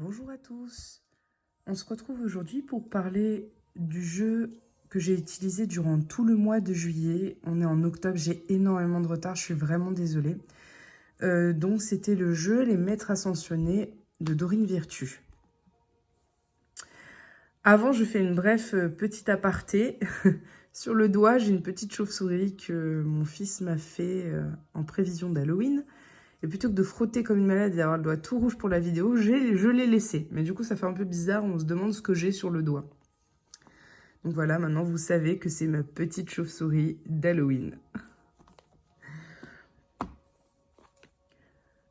Bonjour à tous. On se retrouve aujourd'hui pour parler du jeu que j'ai utilisé durant tout le mois de juillet. On est en octobre, j'ai énormément de retard, je suis vraiment désolée. Donc c'était le jeu Les Maîtres Ascensionnés de Dorine Virtue. Avant, je fais une bref petite aparté. Sur le doigt, j'ai une petite chauve-souris que mon fils m'a fait en prévision d'Halloween. Et plutôt que de frotter comme une malade et d'avoir le doigt tout rouge pour la vidéo, je l'ai laissé. Mais du coup, ça fait un peu bizarre, on se demande ce que j'ai sur le doigt. Donc voilà, maintenant vous savez que c'est ma petite chauve-souris d'Halloween.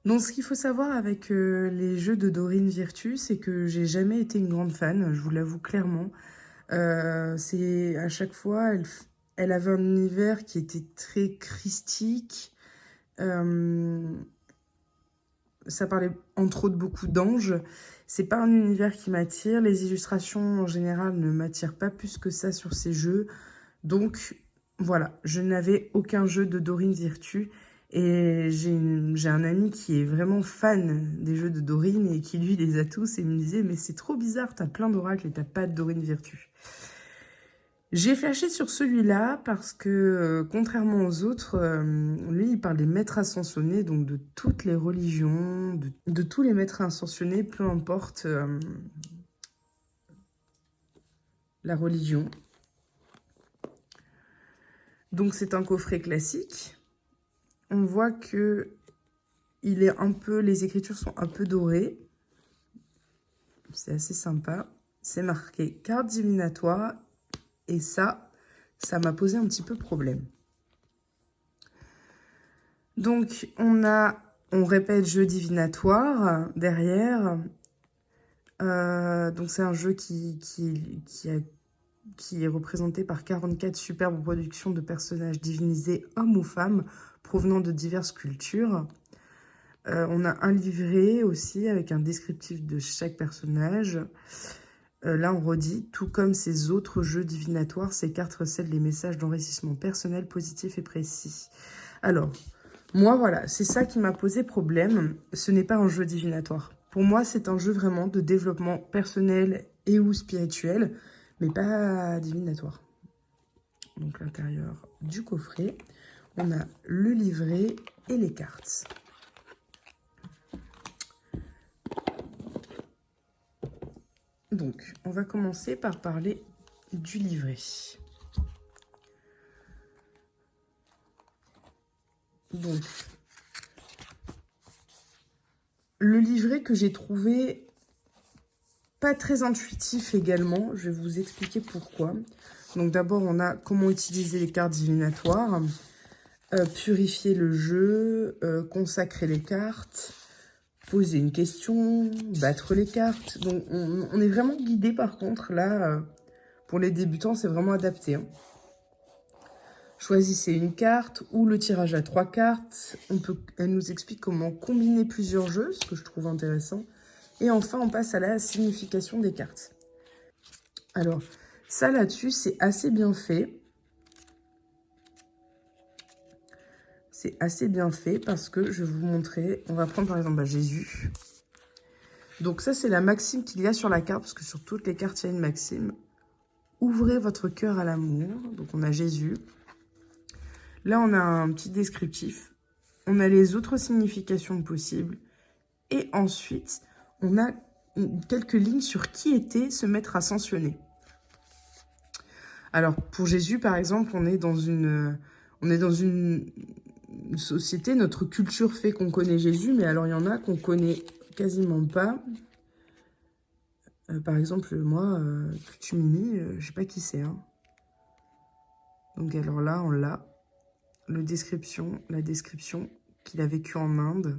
Donc ce qu'il faut savoir avec les jeux de Dorine Virtue, c'est que j'ai jamais été une grande fan, je vous l'avoue clairement. C'est à chaque fois, elle avait un univers qui était très christique. Ça parlait entre autres beaucoup d'anges. C'est pas un univers qui m'attire. Les illustrations en général ne m'attirent pas plus que ça sur ces jeux. Donc voilà, je n'avais aucun jeu de Dorine Virtue. Et j'ai un ami qui est vraiment fan des jeux de Dorine et qui lui les a tous et me disait mais c'est trop bizarre, t'as plein d'oracles et t'as pas de Dorine Virtue. J'ai flashé sur celui-là parce que, contrairement aux autres, lui, il parle des maîtres ascensionnés, donc de toutes les religions, de tous les maîtres ascensionnés, peu importe la religion. Donc c'est un coffret classique. On voit que il est un peu, les écritures sont un peu dorées. C'est assez sympa. C'est marqué carte divinatoire. Et ça m'a posé un petit peu problème. Donc, on répète jeu divinatoire derrière. Donc, c'est un jeu qui est représenté par 44 superbes productions de personnages divinisés, hommes ou femmes, provenant de diverses cultures. On a un livret aussi avec un descriptif de chaque personnage. Là, on redit, tout comme ces autres jeux divinatoires, ces cartes recèlent les messages d'enrichissement personnel positifs et précis. Alors, moi, voilà, c'est ça qui m'a posé problème. Ce n'est pas un jeu divinatoire. Pour moi, c'est un jeu vraiment de développement personnel et ou spirituel, mais pas divinatoire. Donc, l'intérieur du coffret, on a le livret et les cartes. Donc, on va commencer par parler du livret. Donc, le livret que j'ai trouvé pas très intuitif également, je vais vous expliquer pourquoi. Donc d'abord, on a comment utiliser les cartes divinatoires, purifier le jeu, consacrer les cartes, poser une question, battre les cartes. Donc on est vraiment guidé par contre, là, pour les débutants, c'est vraiment adapté. Hein. Choisissez une carte ou le tirage à 3 cartes. Elle nous explique comment combiner plusieurs jeux, ce que je trouve intéressant. Et enfin, on passe à la signification des cartes. Alors, ça là-dessus, c'est assez bien fait. C'est assez bien fait parce que je vais vous montrer. On va prendre par exemple Jésus. Donc ça, c'est la maxime qu'il y a sur la carte, parce que sur toutes les cartes, il y a une maxime. Ouvrez votre cœur à l'amour. Donc on a Jésus. Là, on a un petit descriptif. On a les autres significations possibles. Et ensuite, on a quelques lignes sur qui était ce maître ascensionné. Alors, pour Jésus, par exemple, on est dans une société, notre culture fait qu'on connaît Jésus, mais alors il y en a qu'on connaît quasiment pas. Par exemple, moi, Kutumini, je sais pas qui c'est. Hein. Donc alors là, on l'a. La description qu'il a vécu en Inde.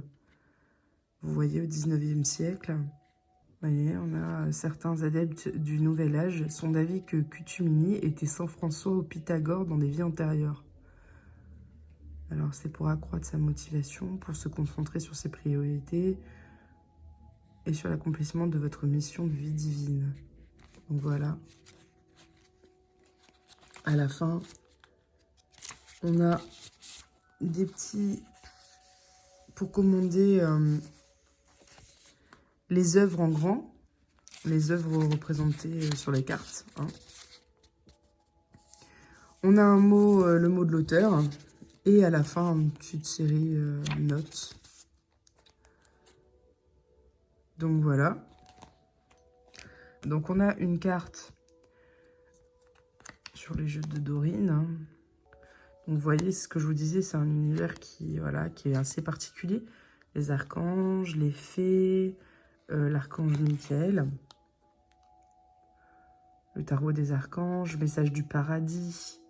Vous voyez, au 19e siècle. Vous voyez, on a certains adeptes du Nouvel Âge sont d'avis que Kutumini était Saint François ou Pythagore dans des vies antérieures. Alors, c'est pour accroître sa motivation, pour se concentrer sur ses priorités et sur l'accomplissement de votre mission de vie divine. Donc voilà. À la fin, on a des petits... Pour commander les œuvres en grand, les œuvres représentées sur les cartes. Hein. On a un mot, le mot de l'auteur, et à la fin, une petite série notes. Donc voilà. Donc on a une carte sur les jeux de Dorine. Donc vous voyez, ce que je vous disais, c'est un univers qui, voilà, qui est assez particulier. Les archanges, les fées, l'archange Michael, le tarot des archanges, message du paradis,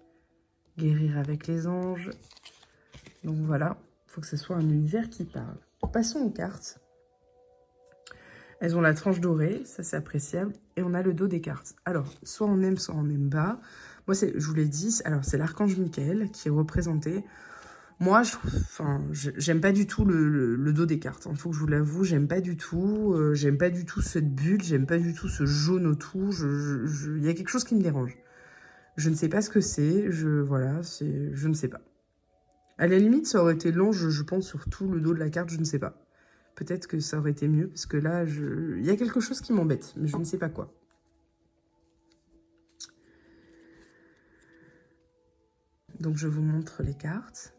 guérir avec les anges. Donc voilà, il faut que ce soit un univers qui parle. Passons aux cartes. Elles ont la tranche dorée, ça c'est appréciable. Et on a le dos des cartes. Alors, soit on aime, soit on n'aime pas. Moi, je vous l'ai dit, alors c'est l'archange Michael qui est représenté. Moi, j'aime pas du tout le dos des cartes. Il faut que je vous l'avoue, j'aime pas du tout. J'aime pas du tout cette bulle, j'aime pas du tout ce jaune autour. Il y a quelque chose qui me dérange. Je ne sais pas ce que c'est. Voilà, je ne sais pas. À la limite, ça aurait été long, je pense, sur tout le dos de la carte, je ne sais pas. Peut-être que ça aurait été mieux, parce que là, il y a quelque chose qui m'embête, mais je ne sais pas quoi. Donc, je vous montre les cartes.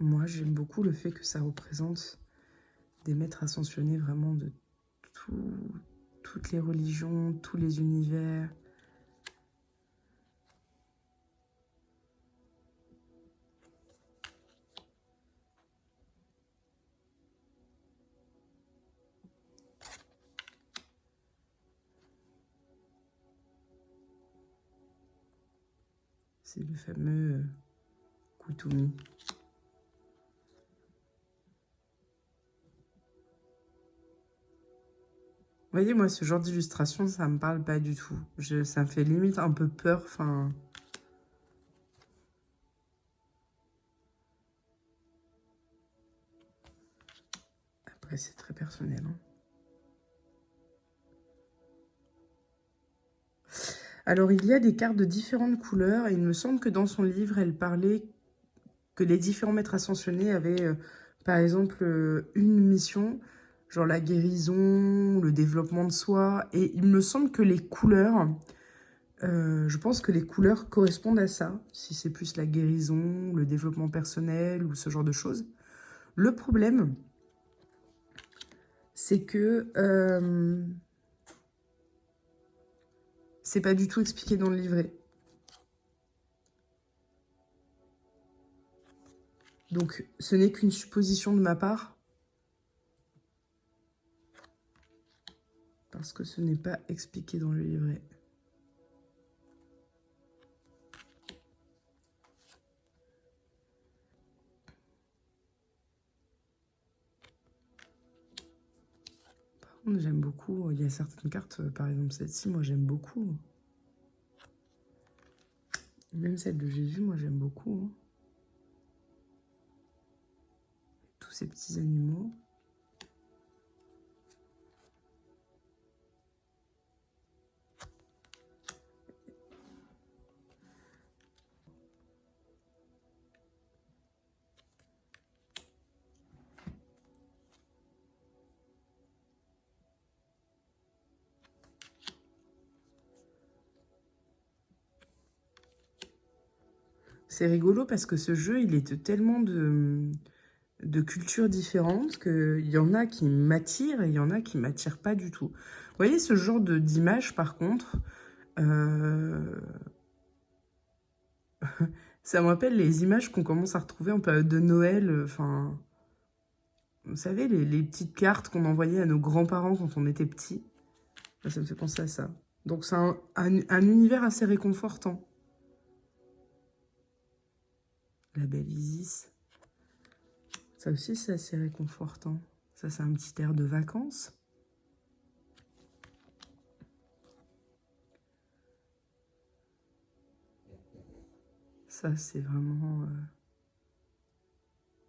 Moi, j'aime beaucoup le fait que ça représente des maîtres ascensionnés vraiment de toutes les religions, tous les univers. C'est le fameux Kutumi. Vous voyez, moi, ce genre d'illustration, ça me parle pas du tout. Ça me fait limite un peu peur, enfin... Après, c'est très personnel, hein. Alors, il y a des cartes de différentes couleurs, et il me semble que dans son livre, elle parlait que les différents maîtres ascensionnés avaient, par exemple, une mission, genre la guérison, le développement de soi, et il me semble que les couleurs, je pense que les couleurs correspondent à ça, si c'est plus la guérison, le développement personnel, ou ce genre de choses. Le problème, c'est que c'est pas du tout expliqué dans le livret. Donc, ce n'est qu'une supposition de ma part. Parce que ce n'est pas expliqué dans le livret. Par contre, j'aime beaucoup. Il y a certaines cartes, par exemple celle-ci, moi j'aime beaucoup. Même celle de Jésus, moi j'aime beaucoup. Hein. Tous ces petits animaux. C'est rigolo parce que ce jeu, il est de tellement de cultures différentes qu'il y en a qui m'attirent et il y en a qui m'attirent pas du tout. Vous voyez ce genre d'image, par contre, ça me rappelle les images qu'on commence à retrouver en période de Noël. Enfin, vous savez, les petites cartes qu'on envoyait à nos grands-parents quand on était petits. Ça me fait penser à ça. Donc c'est un univers assez réconfortant. La belle Isis. Ça aussi, c'est assez réconfortant. Ça, c'est un petit air de vacances. Ça, c'est vraiment...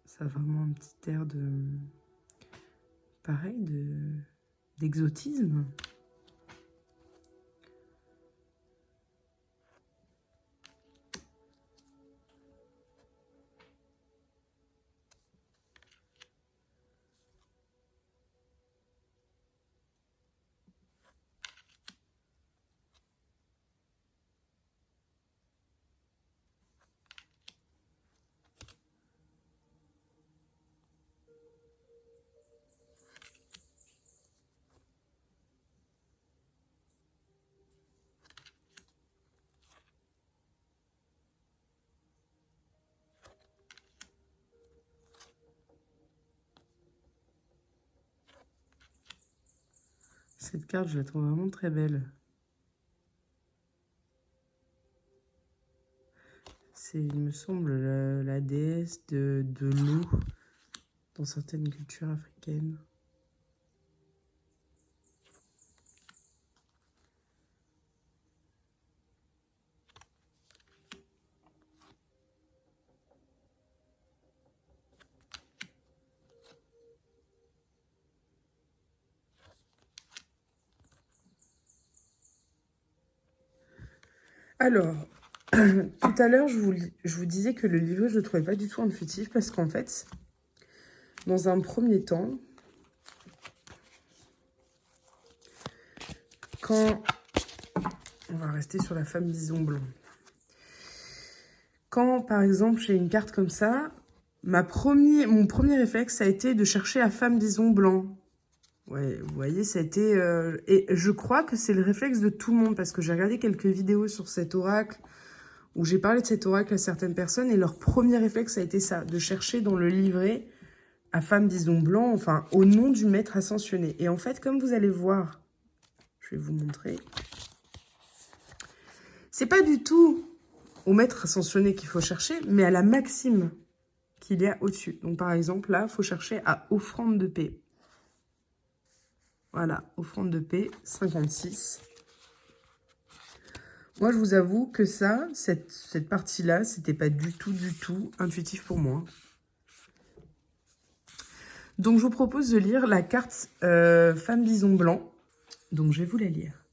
ça a vraiment un petit air de... pareil, d'exotisme. Cette carte, je la trouve vraiment très belle. C'est, il me semble, la déesse de l'eau dans certaines cultures africaines. Alors, tout à l'heure, je vous disais que le livret, je ne le trouvais pas du tout intuitif parce qu'en fait, dans un premier temps, quand... On va rester sur la femme bison blanc. Quand, par exemple, j'ai une carte comme ça, mon premier réflexe, ça a été de chercher la femme bison blanc. Ouais, vous voyez, ça a été... et je crois que c'est le réflexe de tout le monde parce que j'ai regardé quelques vidéos sur cet oracle où j'ai parlé de cet oracle à certaines personnes et leur premier réflexe a été ça, de chercher dans le livret à femme bison blanc, enfin, au nom du maître ascensionné. Et en fait, comme vous allez voir, je vais vous montrer, c'est pas du tout au maître ascensionné qu'il faut chercher, mais à la maxime qu'il y a au-dessus. Donc, par exemple, là, il faut chercher à offrande de paix. Voilà, offrande de paix, 56. Moi, je vous avoue que ça, cette partie-là, c'était pas du tout intuitif pour moi. Donc, je vous propose de lire la carte Femme Bison Blanc. Donc, je vais vous la lire.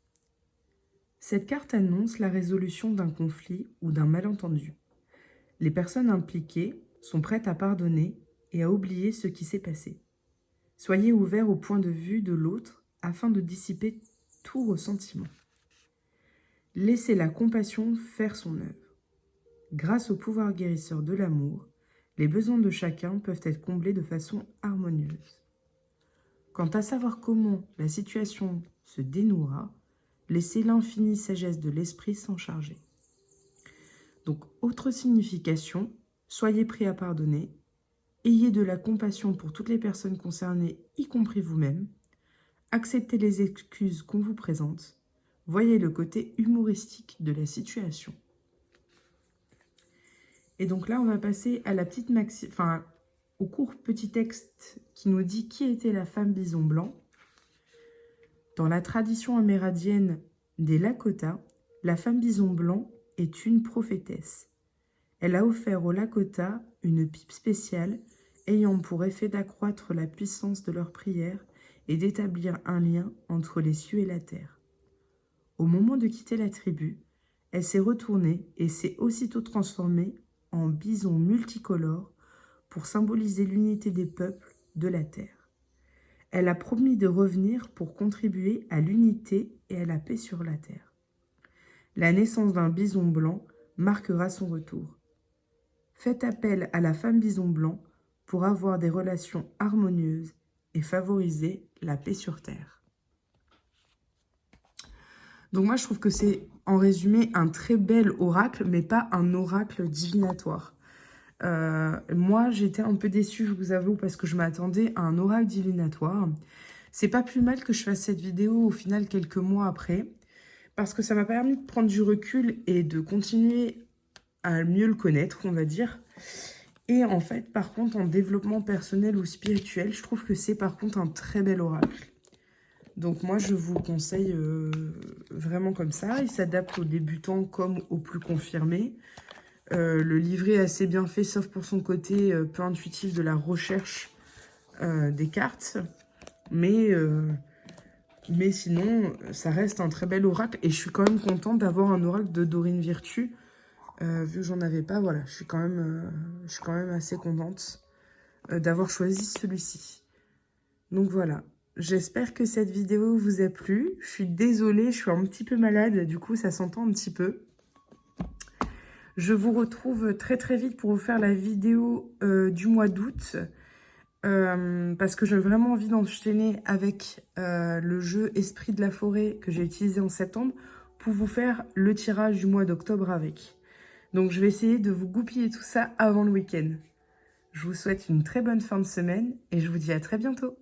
Cette carte annonce la résolution d'un conflit ou d'un malentendu. Les personnes impliquées sont prêtes à pardonner et à oublier ce qui s'est passé. Soyez ouverts au point de vue de l'autre afin de dissiper tout ressentiment. Laissez la compassion faire son œuvre. Grâce au pouvoir guérisseur de l'amour, les besoins de chacun peuvent être comblés de façon harmonieuse. Quant à savoir comment la situation se dénouera, laissez l'infinie sagesse de l'esprit s'en charger. Donc, autre signification, soyez prêts à pardonner, ayez de la compassion pour toutes les personnes concernées, y compris vous-même, acceptez les excuses qu'on vous présente, voyez le côté humoristique de la situation. Et donc là, on va passer à la petite au court petit texte qui nous dit qui était la femme bison blanc. Dans la tradition amérindienne des Lakota, la femme bison blanc est une prophétesse. Elle a offert aux Lakota une pipe spéciale ayant pour effet d'accroître la puissance de leurs prières et d'établir un lien entre les cieux et la terre. Au moment de quitter la tribu, elle s'est retournée et s'est aussitôt transformée en bison multicolore pour symboliser l'unité des peuples de la terre. Elle a promis de revenir pour contribuer à l'unité et à la paix sur la terre. La naissance d'un bison blanc marquera son retour. Faites appel à la femme bison blanc pour avoir des relations harmonieuses et favoriser la paix sur terre. Donc moi, je trouve que c'est, en résumé, un très bel oracle, mais pas un oracle divinatoire. Moi, j'étais un peu déçue, je vous avoue, parce que je m'attendais à un oracle divinatoire. C'est pas plus mal que je fasse cette vidéo, au final, quelques mois après, parce que ça m'a permis de prendre du recul et de continuer à mieux le connaître, on va dire. Et en fait, par contre, en développement personnel ou spirituel, je trouve que c'est par contre un très bel oracle. Donc moi, je vous le conseille vraiment comme ça. Il s'adapte aux débutants comme aux plus confirmés. Le livret est assez bien fait, sauf pour son côté peu intuitif de la recherche des cartes. Mais sinon, ça reste un très bel oracle. Et je suis quand même contente d'avoir un oracle de Dorine Virtue. Vu que j'en avais pas, voilà, je suis quand même assez contente d'avoir choisi celui-ci. Donc voilà, j'espère que cette vidéo vous a plu. Je suis désolée, je suis un petit peu malade, du coup ça s'entend un petit peu. Je vous retrouve très très vite pour vous faire la vidéo du mois d'août. Parce que j'ai vraiment envie d'enchaîner avec le jeu Esprit de la forêt que j'ai utilisé en septembre pour vous faire le tirage du mois d'octobre avec. Donc je vais essayer de vous goupiller tout ça avant le week-end. Je vous souhaite une très bonne fin de semaine et je vous dis à très bientôt.